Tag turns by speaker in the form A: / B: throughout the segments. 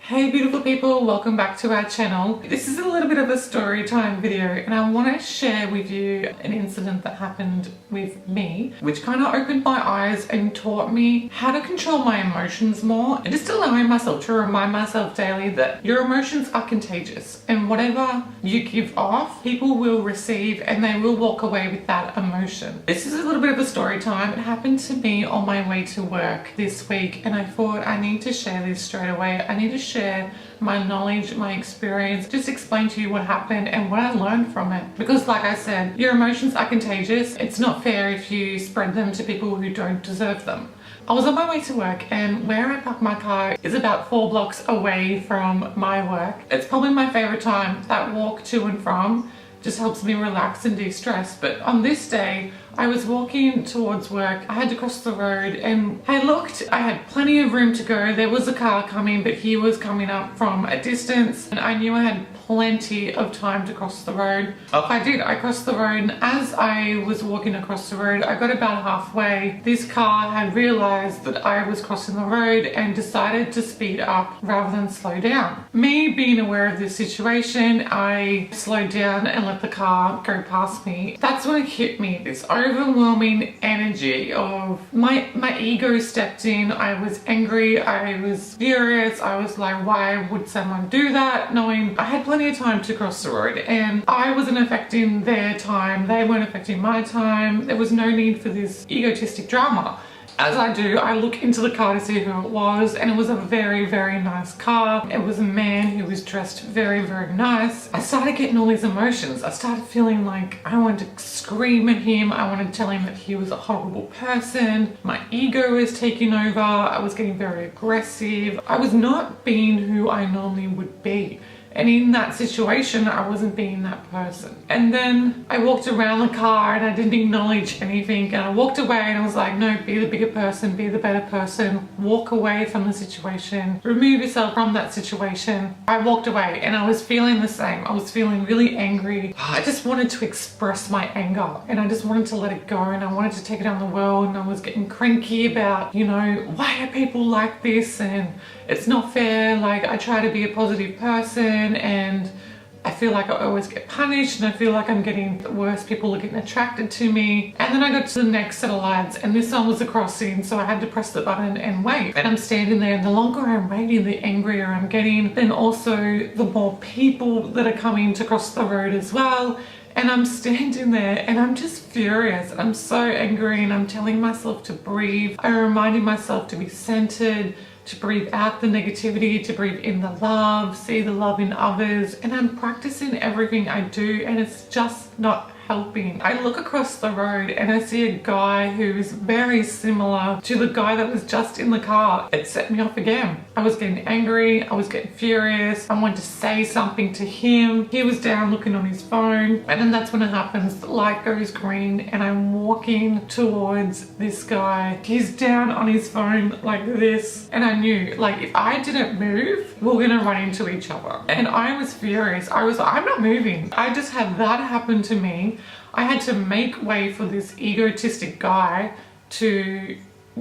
A: Hey beautiful people, welcome back to our channel. This is a little bit of a story time video and I want to share with you an incident that happened with me which kind of opened my eyes and taught me how to control my emotions more and just allowing myself to remind myself daily that your emotions are contagious and whatever you give off, people will receive and they will walk away with that emotion. This is a little bit of a story time. It happened to me on my way to work this week and I thought I need to share this straight away. I need to share my knowledge, my experience, just explain to you what happened and what I learned from it. Because like I said, your emotions are contagious. It's not fair if you spread them to people who don't deserve them. I was on my way to work and where I park my car is about 4 blocks away from my work. It's probably my favorite time. That walk to and from just helps me relax and de-stress. But on this day, I was walking towards work. I had to cross the road and I looked, I had plenty of room to go. There was a car coming, but he was coming up from a distance and I knew I had plenty of time to cross the road. I crossed the road and as I was walking across the road, I got about halfway. This car had realized that I was crossing the road and decided to speed up rather than slow down. Me being aware of this situation, I slowed down and let the car go past me. That's when it hit me, this overwhelming energy of my ego stepped in. I was angry, I was furious, I was like, why would someone do that? Knowing I had plenty of time to cross the road and I wasn't affecting their time, they weren't affecting my time. There was no need for this egotistic drama. As I do, I look into the car to see who it was and it was a very, very nice car. It was a man who was dressed very, very nice. I started getting all these emotions. I started feeling like I wanted to scream at him. I wanted to tell him that he was a horrible person. My ego was taking over. I was getting very aggressive. I was not being who I normally would be. And in that situation, I wasn't being that person. And then I walked around the car and I didn't acknowledge anything. And I walked away and I was like, no, be the bigger person, be the better person. Walk away from the situation. Remove yourself from that situation. I walked away and I was feeling the same. I was feeling really angry. I just wanted to express my anger and I just wanted to let it go and I wanted to take it on the world and I was getting cranky about, you know, why are people like this and it's not fair. Like I try to be a positive person and I feel like I always get punished and I feel like I'm getting worse. People are getting attracted to me. And then I got to the next set of lights and this one was a crossing, so I had to press the button and wait. And I'm standing there and the longer I'm waiting, the angrier I'm getting. Then also the more people that are coming to cross the road as well. And I'm standing there and I'm just furious. I'm so angry and I'm telling myself to breathe. I'm reminding myself to be centered, to breathe out the negativity, to breathe in the love, see the love in others. And I'm practicing everything I do and it's just not helping. I look across the road and I see a guy who is very similar to the guy that was just in the car. It set me off again. I was getting angry, I was getting furious, I wanted to say something to him. He was down looking on his phone and then that's when it happens. The light goes green and I'm walking towards this guy. He's down on his phone like this and I knew like if I didn't move, we we're gonna run into each other. And I was furious. I was like, I'm not moving. I just had that happen to me. I had to make way for this egotistic guy to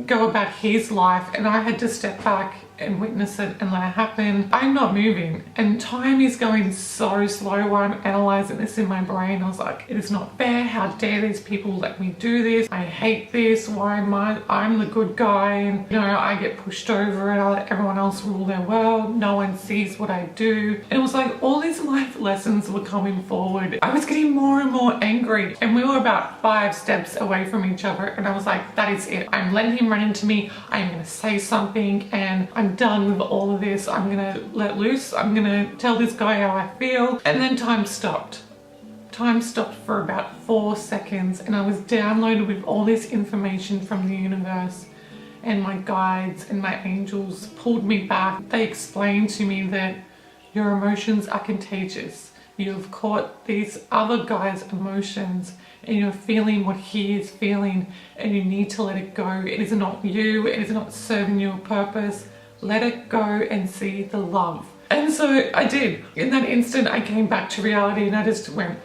A: go about his life and I had to step back and witness it and let it happen. I'm not moving and time is going so slow while I'm analyzing this in my brain. I was like, it is not fair. How dare these people let me do this? I hate this. Why am I'm the good guy and you know, I get pushed over and I let everyone else rule their world. No one sees what I do. And it was like all these life lessons were coming forward. I was getting more and more angry and we were about 5 steps away from each other and I was like, that is it. I'm letting him run into me. I'm gonna say something and I'm done with all of this. I'm gonna let loose. I'm gonna tell this guy how I feel. And then time stopped. Time stopped for about 4 seconds and I was downloaded with all this information from the universe and my guides and my angels pulled me back. They explained to me that your emotions are contagious. You've caught these other guy's emotions and you're feeling what he is feeling and you need to let it go. It is not you. It is not serving your purpose. Let it go and see the love. And so I did. In that instant, I came back to reality and I just went,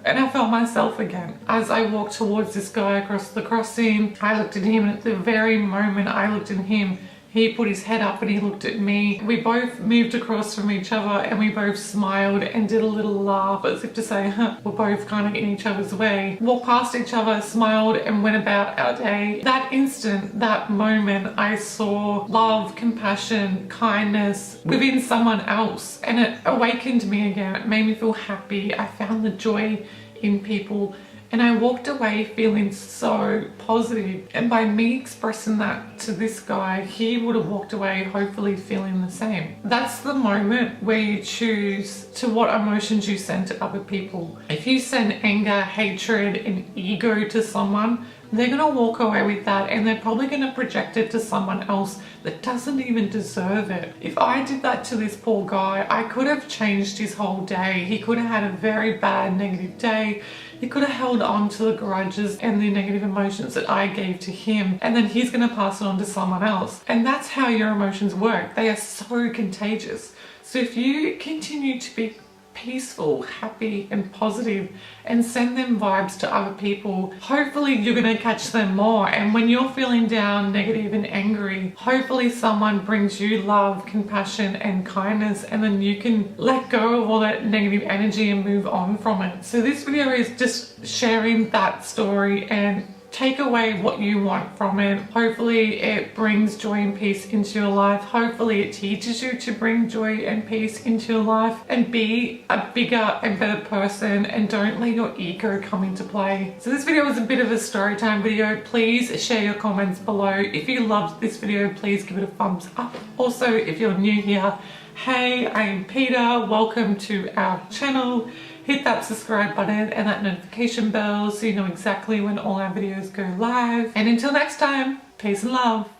A: and I felt myself again. As I walked towards this guy across the crossing, I looked at him and at the very moment I looked at him, He put his head up and he looked at me. We both moved across from each other and we both smiled and did a little laugh as if to say, huh, we're both kind of in each other's way. Walked past each other, smiled and went about our day. That instant, that moment, I saw love, compassion, kindness within someone else, and it awakened me again. It made me feel happy. I found the joy in people. And I walked away feeling so positive. And by me expressing that to this guy, he would have walked away hopefully feeling the same. That's the moment where you choose to what emotions you send to other people. If you send anger, hatred, and ego to someone, they're gonna walk away with that and they're probably gonna project it to someone else that doesn't even deserve it. If I did that to this poor guy, I could have changed his whole day. He could have had a very bad negative day. He could have held on to the grudges and the negative emotions that I gave to him, and then he's gonna pass it on to someone else. And that's how your emotions work. They are so contagious. So if you continue to be peaceful, happy and positive and send them vibes to other people, hopefully you're going to catch them more. And when you're feeling down, negative and angry, hopefully someone brings you love, compassion and kindness, and then you can let go of all that negative energy and move on from it. So this video is just sharing that story, and take away what you want from it. Hopefully it brings joy and peace into your life. Hopefully it teaches you to bring joy and peace into your life and be a bigger and better person, and don't let your ego come into play. So this video was a bit of a story time video. Please share your comments below. If you loved this video, please give it a thumbs up. Also, if you're new here, hey, I am Peter. Welcome to our channel. Hit that subscribe button and that notification bell so you know exactly when all our videos go live. And until next time, peace and love.